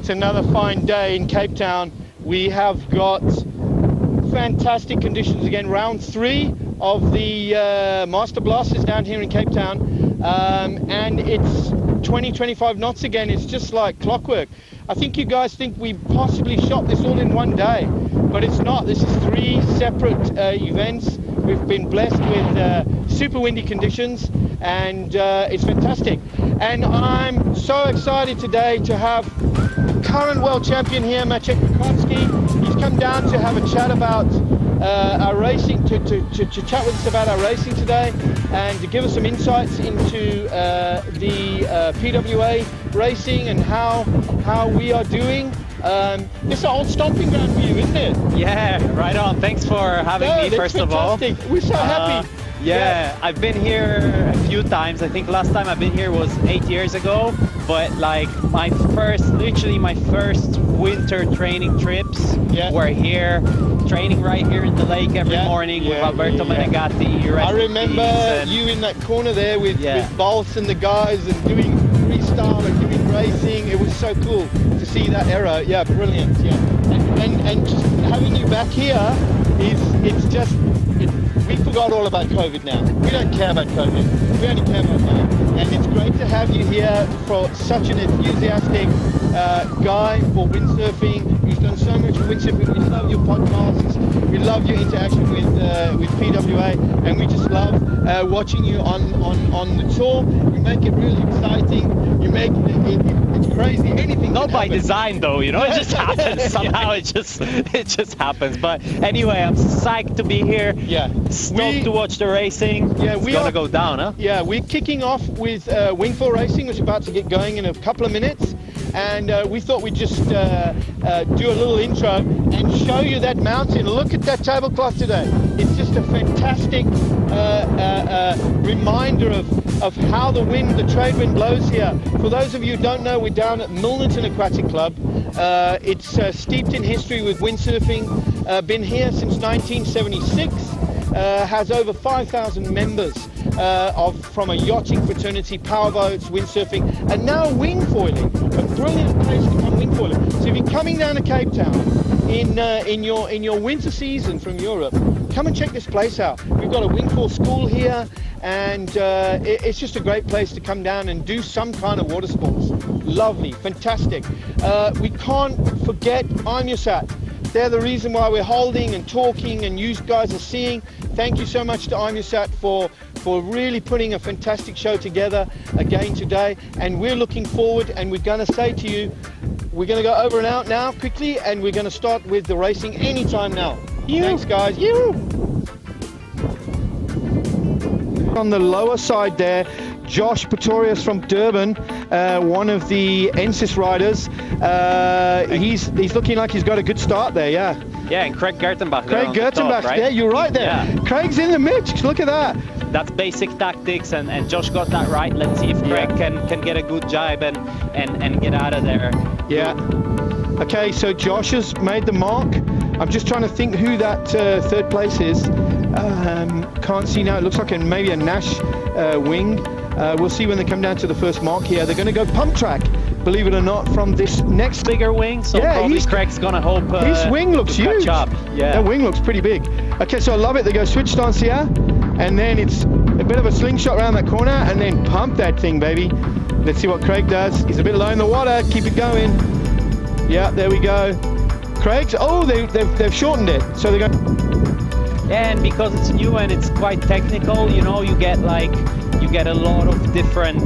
It's another fine day in Cape Town. We have got fantastic conditions again. Round 3 of the Master Blasters down here in Cape Town, and it's 20-25 knots again. It's just like clockwork. I think you guys think we possibly shot this all in one day, but it's not. This is 3 separate events. We've been blessed with super windy conditions, and it's fantastic. And I'm so excited today to have current world champion here, Maciek. He's come down to have a chat about our racing, to chat with us about our racing today, and to give us some insights into the PWA racing and how we are doing. It's an old stomping ground for you, isn't it? Yeah, right on. Thanks for having me, first of all. We're so happy. Yeah, I've been here a few times. I think last time I've been here was 8 years ago, but like literally my first winter training trips were here, training right here in the lake every morning with Alberto Menegatti. I remember you in that corner there with Bolts and the guys, and doing freestyle and doing racing. It was so cool to see that era. Yeah, brilliant. Yeah, and just having you back here we forgot all about COVID now. We don't care about COVID. We only care about now. And it's great to have you here for such an enthusiastic guy for windsurfing. You've done so much for windsurfing. We love your podcasts. We love your interaction with PWA, and we just love watching you on the tour. You make it really exciting. You make it's crazy. Anything. Not by design, though. You know, it just happens somehow. It just happens. But anyway, I'm psyched to be here. Yeah. Stoked to watch the racing. Yeah, we're gonna go down, huh? Yeah, we're kicking off with Windfoil racing, which is about to get going in a couple of minutes, and we thought we'd just do a little intro and show you that mountain. Look at that tablecloth today. It's just a fantastic reminder of how the trade wind blows here. For those of you who don't know, we're down at Milnerton Aquatic Club. It's steeped in history with windsurfing. Been here since 1976. Has over 5,000 members from a yachting fraternity, powerboats, windsurfing, and now wingfoiling. A brilliant place to come wingfoiling. So if you're coming down to Cape Town in your winter season from Europe, come and check this place out. We've got a wingfoil school here, and it's just a great place to come down and do some kind of water sports. Lovely, fantastic. We can't forget IMUSAT. They're the reason why we're holding and talking, and you guys are seeing. Thank you so much to IMUSAT for really putting a fantastic show together again today. And we're looking forward, and we're going to say to you, we're going to go over and out now quickly, and we're going to start with the racing anytime now. Thanks, guys. On the lower side there, Josh Pretorius from Durban, one of the NSYS riders. He's looking like he's got a good start there, yeah. Yeah, and Craig Gertenbach. Craig Gertenbach, right? Yeah, you're right there. Yeah. Craig's in the mix, look at that. That's basic tactics, and Josh got that right. Let's see if Craig can get a good jibe and get out of there. Yeah. Okay, so Josh has made the mark. I'm just trying to think who that third place is. Can't see now. It looks like maybe a Nash wing. We'll see when they come down to the first mark here. They're going to go pump track, believe it or not, from this next bigger wing. So probably Craig's going to hope his wing looks huge. Up. Yeah, that wing looks pretty big. Okay, so I love it. They go switch stance here, and then it's a bit of a slingshot around that corner, and then pump that thing, baby. Let's see what Craig does. He's a bit low in the water. Keep it going. Yeah, there we go. Craig's. Oh, they've shortened it, so they're going. Yeah, and because it's new and it's quite technical, you know, you get a lot of different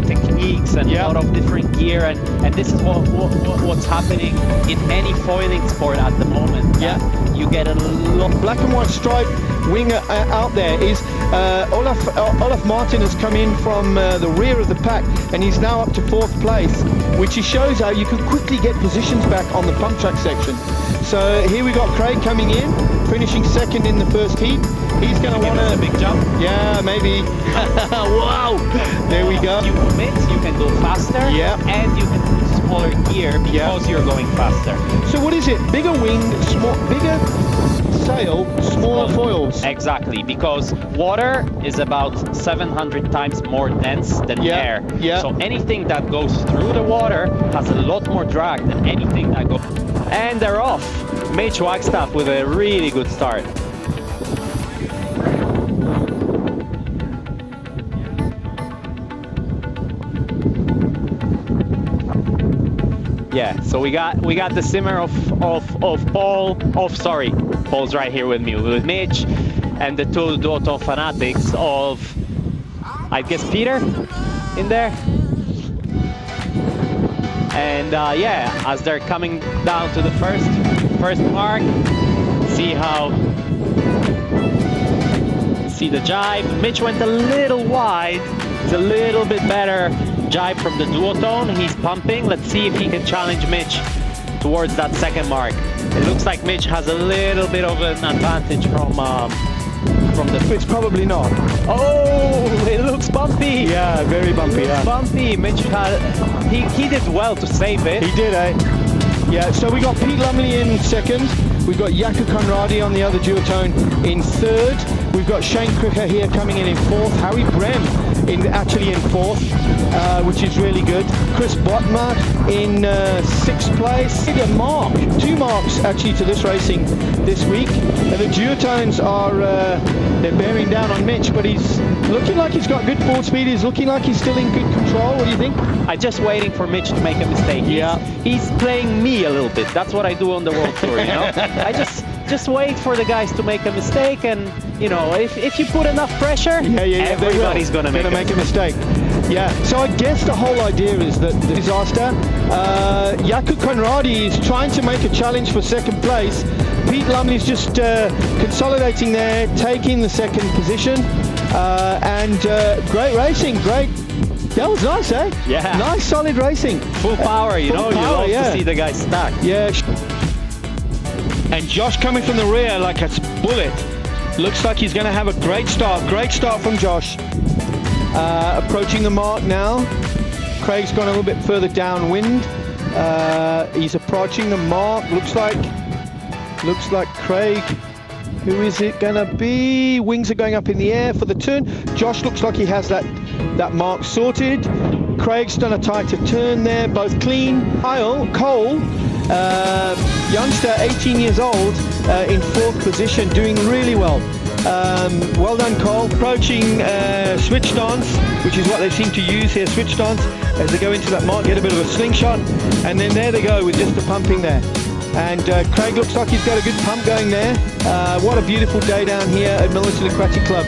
techniques and a lot of different gear, and this is what's happening in any foiling sport at the moment. Yeah, you get a lot. Black and white stripe wing out there is Olaf Martin has come in from the rear of the pack, and he's now up to 4th place, which shows how you can quickly get positions back on the pump track section. So here we got Craig coming in, finishing 2nd in the first heat. He's going to want a big jump. Yeah, maybe. Wow! There we go. You commit, you can go faster, and you can do smaller gear because you're going faster. So what is it? Bigger wing, bigger sail smaller foils. Exactly, because water is about 700 times more dense than air. Yeah. So anything that goes through the water has a lot more drag than anything that goes. And they're off. Mitch Wagstaff with a really good start. Yeah, so we got the simmer of Paul. Paul's right here with me, with Mitch, and the two Duotone fanatics of, I guess, Peter in there. And yeah, as they're coming down to the first mark, see the jibe. Mitch went a little wide. It's a little bit better jibe from the Duotone. He's pumping. Let's see if he can challenge Mitch towards that second mark. It looks like Mitch has a little bit of an advantage from the... It's probably not. Oh, it looks bumpy. Yeah, very bumpy. Yeah. Bumpy. Mitch he did well to save it. He did, eh? Yeah. So we got Pete Lumley in second. We've got Jaakko Conradi on the other duotone in third. We've got Shane Cricker here coming in fourth. Howie Brem actually in fourth, which is really good. Chris Botmark in sixth place. Two marks actually to this racing this week. And the duotones are they're bearing down on Mitch, but he's looking like he's got good board speed. He's looking like he's still in good control. What do you think? I'm just waiting for Mitch to make a mistake. He's playing me a little bit. That's what I do on the World Tour, you know. I just wait for the guys to make a mistake, and you know, if you put enough pressure, everybody's gonna make a mistake. Yeah, so I guess the whole idea is that the disaster, Jaakko Conradi is trying to make a challenge for second place. Pete Lumley's just consolidating there, taking the second position, and great racing, great. That was nice, eh? Yeah. Nice, solid racing. Full power, you know, you love to see the guys stack. Yeah. And Josh coming from the rear like a bullet. Looks like he's going to have a great start. Great start from Josh. Approaching the mark now. Craig's gone a little bit further downwind. He's approaching the mark. Looks like Craig. Who is it going to be? Wings are going up in the air for the turn. Josh looks like he has that mark sorted. Craig's done a tighter turn there, both clean. Cole, youngster, 18 years old, in fourth position, doing really well. Well done, Cole. Approaching switch stance, which is what they seem to use here, switch stance, as they go into that mark, get a bit of a slingshot, and then there they go with just the pumping there. And Craig looks like he's got a good pump going there. What a beautiful day down here at Millerton Aquatic Club.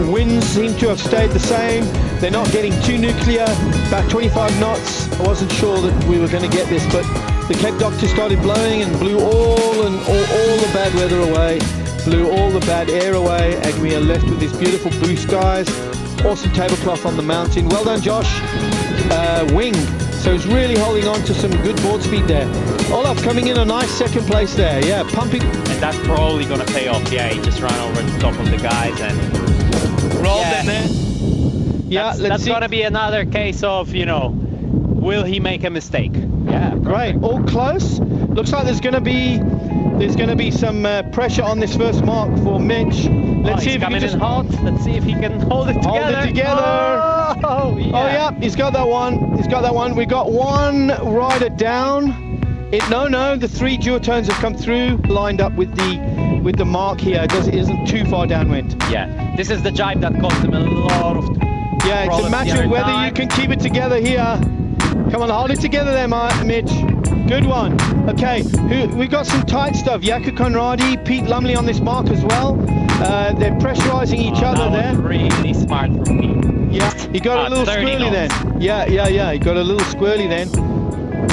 Winds seem to have stayed the same. They're not getting too nuclear, about 25 knots. I wasn't sure that we were going to get this, but the Cape Doctor started blowing and blew all the bad weather away, blew all the bad air away, and we are left with these beautiful blue skies. Awesome tablecloth on the mountain. Well done, Josh. Wing. So he's really holding on to some good board speed there. Olaf coming in a nice second place there. Yeah, pumping. And that's probably going to pay off. Yeah, he just ran over the top of the guys and rolled in there. Yeah, that's going to be another case of, you know, will he make a mistake? Yeah, perfect. Great. All close. Looks like there's going to be some pressure on this first mark for Mitch. Let's see if he can just hot. Let's see if he can hold it together. Oh, yeah, he's got that one. We got one rider down. The three duotones have come through, lined up with the mark here. It isn't too far downwind. Yeah, this is the jibe that cost him a lot of. Yeah, it's a matter of whether you can keep it together here. Come on, hold it together there, Mitch. Good one. Okay, we've got some tight stuff. Jaakko Conradi, Pete Lumley on this mark as well. They're pressurizing each other there. Really smart from me. Yeah, he got a little squirrely then. Yeah, he got a little squirrely then.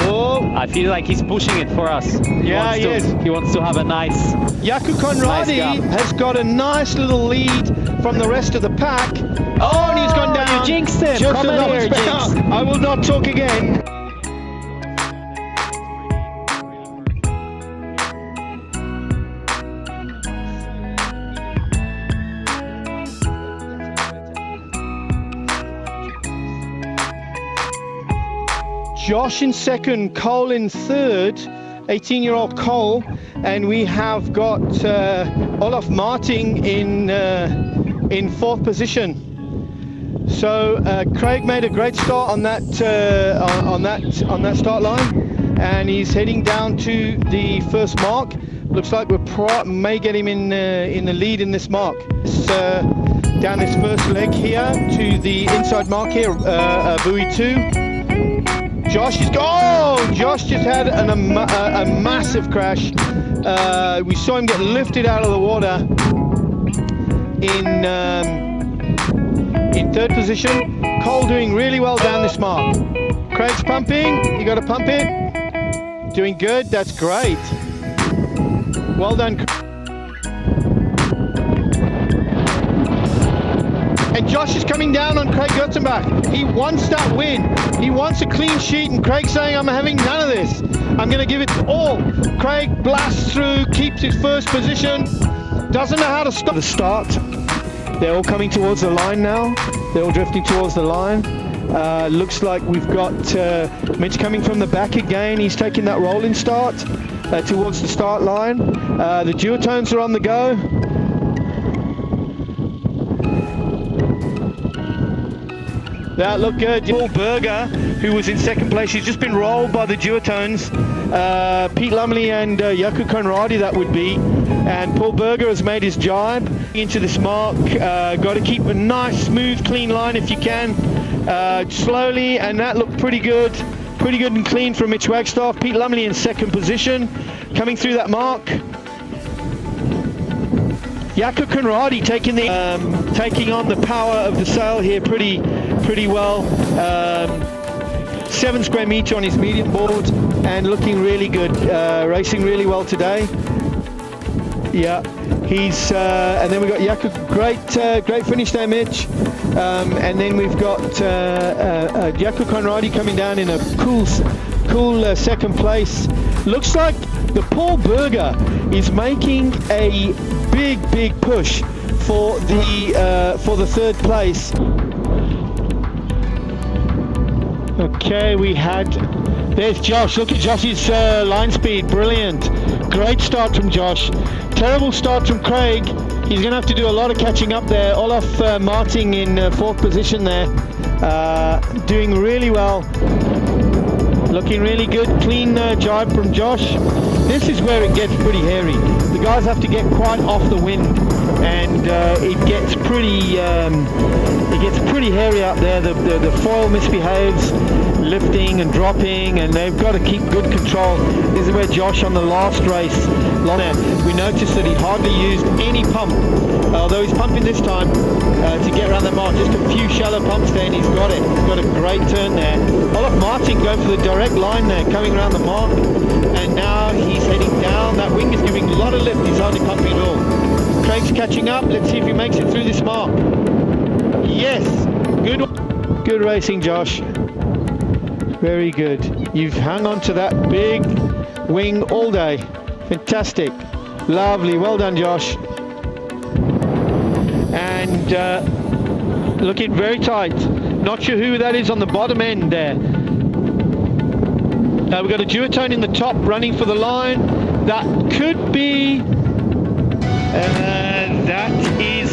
Oh, I feel like he's pushing it for us. He wants to have a nice. Jaakko Conradi has got a nice little lead from the rest of the pack. Oh, and he's gone down. You jinxed him. Just Come in here, Jinx. I will not talk again. Josh in second, Cole in third, 18-year-old Cole, and we have got Olaf Marting in fourth position. So Craig made a great start on that start line, and he's heading down to the first mark. Looks like we may get him in the lead in this mark. Down this first leg here to the inside mark here, buoy 2. Josh is Josh just had a massive crash. We saw him get lifted out of the water in third position. Cole doing really well down this mark. Craig's pumping. You got to pump it. Doing good. That's great. Well done. And Josh is coming down on Craig Gertzenbach. He wants that win. He wants a clean sheet, and Craig's saying, I'm having none of this. I'm going to give it all. Craig blasts through, keeps his first position, doesn't know how to stop. The start. They're all coming towards the line now. They're all drifting towards the line. Looks like we've got Mitch coming from the back again. He's taking that rolling start towards the start line. The duotones are on the go. That looked good. Paul Berger, who was in second place, he's just been rolled by the duotones. Pete Lumley and Jaakko Conradi, that would be. And Paul Berger has made his jibe into this mark. Got to keep a nice, smooth, clean line if you can. Slowly, and that looked pretty good. Pretty good and clean from Mitch Wagstaff. Pete Lumley in second position, coming through that mark. Jaakko Conradi taking on the power of the sail here pretty well. 7 square meter on his medium board and looking really good. Racing really well today. Yeah, he's and then we've got Jaakko. Great finish there, Mitch. And then we've got Jaakko Conradi coming down in a cool second place. Looks like the Paul Berger is making a big push for the third place. Okay, there's Josh. Look at Josh's line speed, brilliant. Great start from Josh. Terrible start from Craig. He's going to have to do a lot of catching up there. Olaf Marting in fourth position there, doing really well. Looking really good, clean jibe from Josh. This is where it gets pretty hairy. The guys have to get quite off the wind, and it gets pretty hairy out there. The foil misbehaves, lifting and dropping, and they've got to keep good control. This is where Josh on the last race, we noticed that he hardly used any pump, although he's pumping this time to get around the mark. Just a few shallow pumps there, and he's got it. He's got a great turn there. Olaf Martin going for the direct line there, coming around the mark, and now he's heading down. That wing is giving a lot of lift. He's hardly pumping at all. Craig's catching up. Let's see if he makes it through this mark. Yes, good racing, Josh. Very good. You've hung on to that big wing all day. Fantastic. Lovely. Well done, Josh. And looking very tight. Not sure who that is on the bottom end there. We've got a duotone in the top running for the line. That could be... that is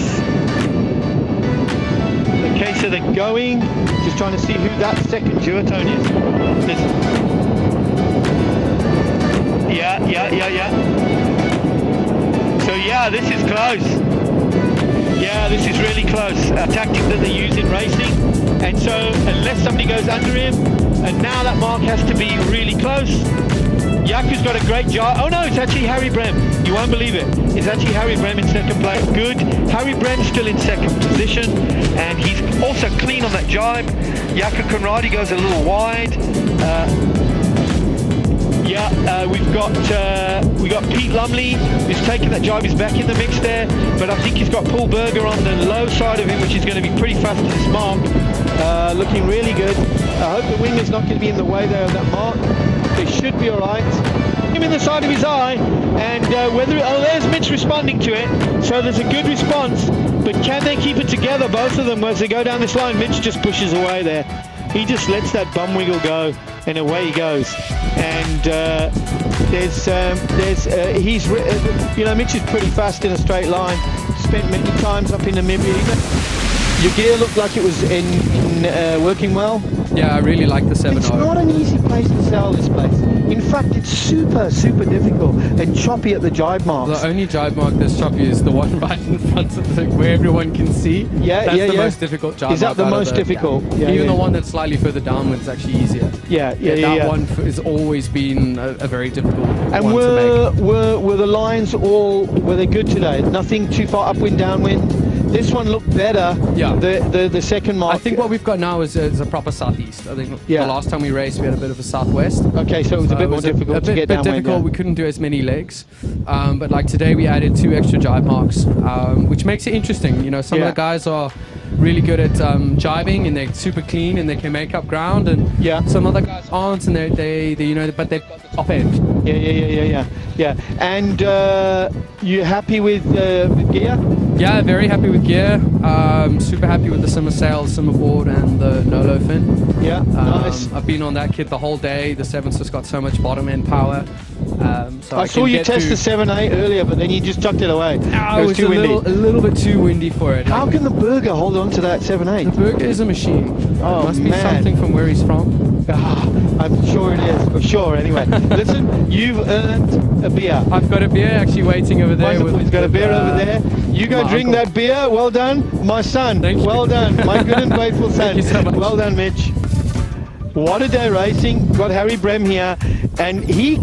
the case of the going. Just trying to see who that second duotone is. Yeah. So yeah, this is close. Yeah, this is really close. A tactic that they use in racing. And so unless somebody goes under him, and now that mark has to be really close. Jaakko's got a great job. Oh no, it's actually Harry Brem. You won't believe it. It's actually Harry Brem in second place. Good. Harry Brem's still in second position, and he's also clean on that jibe. Jaakko Conradi goes a little wide. We've got Pete Lumley, who's taken that jibe. He's back in the mix there, but I think he's got Paul Berger on the low side of him, which is going to be pretty fast at this mark. Looking really good. I hope the wing is not going to be in the way there of that mark. They should be all right. Him in the side of his eye, and there's Mitch responding to it. So there's a good response, but can they keep it together, both of them, as they go down this line? Mitch just pushes away there. He just lets that bum wiggle go, and away he goes. And you know, Mitch is pretty fast in a straight line. Spent many times up in Namibia. Your gear looked like it was working well. Yeah, I really like the 7.0. It's not an easy place to sell, this place. In fact, it's super, super difficult and choppy at the jibe marks. The only jibe mark that's choppy is the one right in front of where everyone can see. Yeah, that's the most difficult jibe mark. Is that the most difficult? Yeah, even the one that's slightly further downwards is actually easier. That one has always been a very difficult one to make. Were the lines were they good today? Nothing too far upwind, downwind? This one looked better. Yeah. The second mark. I think what we've got now is a proper southeast. I think the last time we raced, we had a bit of a southwest. Okay, so it was a bit more difficult to get downwind. A bit difficult. We couldn't do as many legs, but like today we added 2 extra jibe marks, which makes it interesting. You know, some of the guys are really good at jibing and they're super clean and they can make up ground, and some other guys aren't, and they you know, but they've got the top end. Yeah. And you happy with gear? Yeah, very happy with gear. Super happy with the simmer sail, simmer board, and the Nolo fin. Yeah, nice. I've been on that kit the whole day. The 7's just got so much bottom end power. So I saw you test the 7.8 earlier, but then you just chucked it away. No, it was too windy. A little bit too windy for it. How can the Burger hold on to that 7.8? The Burger is a machine. Oh, must be something from where he's from. I'm sure it is. For sure. Anyway, listen, you've earned a beer. I've got a beer actually waiting over there. He's got a beer over there. You go drink that beer. Well done, my son. Thank you. Well done, my good and faithful son. Thank you so much. Well done, Mitch. What a day racing. Got Harry Brem here, and he's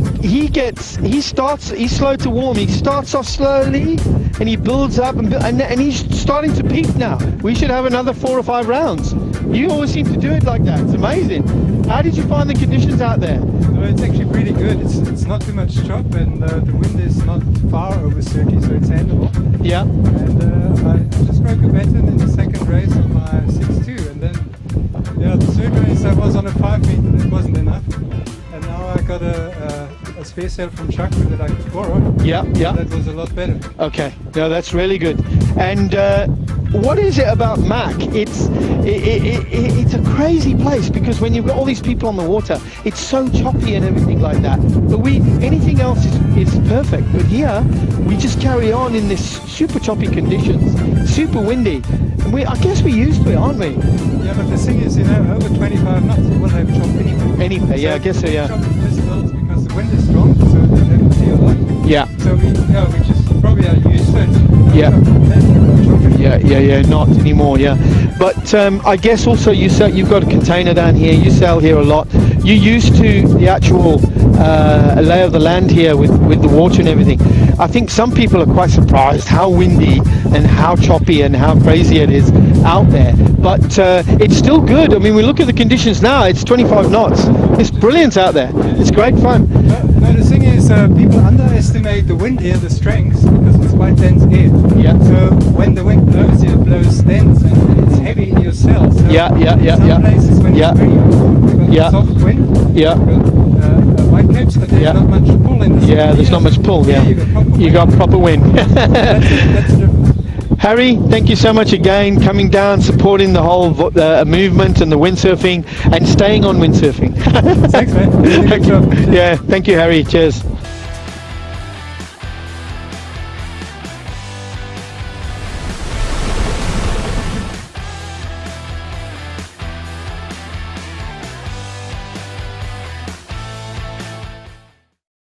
slow to warm. He starts off slowly and he builds up and he's starting to peak now. We should have another 4 or 5 rounds. You always seem to do it like that. It's amazing. How did you find the conditions out there? It's actually pretty good. It's not too much chop, and the wind is not far over 30, so it's handleable. Yeah. And I just broke a baton in the second race on my 6.2, and then the third race I was on a 5 meter, and it wasn't enough. And now I got a spare sail from Chuck that I could borrow. Yeah. That was a lot better. Okay, no, that's really good. And what is it about Mac? It's a crazy place, because when you've got all these people on the water, it's so choppy and everything like that. But anything else is perfect. But here, we just carry on in this super choppy conditions, super windy. And I guess we're used to it, aren't we? Yeah, but the thing is, you know, over 25 knots, it will have chop anyway. Anyway, yeah, I guess so, yeah. Chop this builds because the wind is strong, so they have to see a lot. Yeah. So we just probably are used to it. Yeah, not anymore, yeah. But I guess also you've got a container down here, you sail here a lot. You're used to the actual lay of the land here with the water and everything. I think some people are quite surprised how windy and how choppy and how crazy it is out there. But it's still good. I mean, we look at the conditions now, it's 25 knots. It's brilliant out there. It's great fun. No, the thing is, people underestimate the wind here, the strength, because it's quite dense air. Yeah. So when the wind blows here, it blows dense and it's heavy in your sail. So some places when it's very soft wind, white caps, but there's not much pull in the Yeah, there's not much pull, yeah. You got proper wind. That's the difference. Harry, thank you so much again, coming down, supporting the whole movement and the windsurfing, and staying on windsurfing. Thanks, man. Yeah, thank you, Harry. Cheers.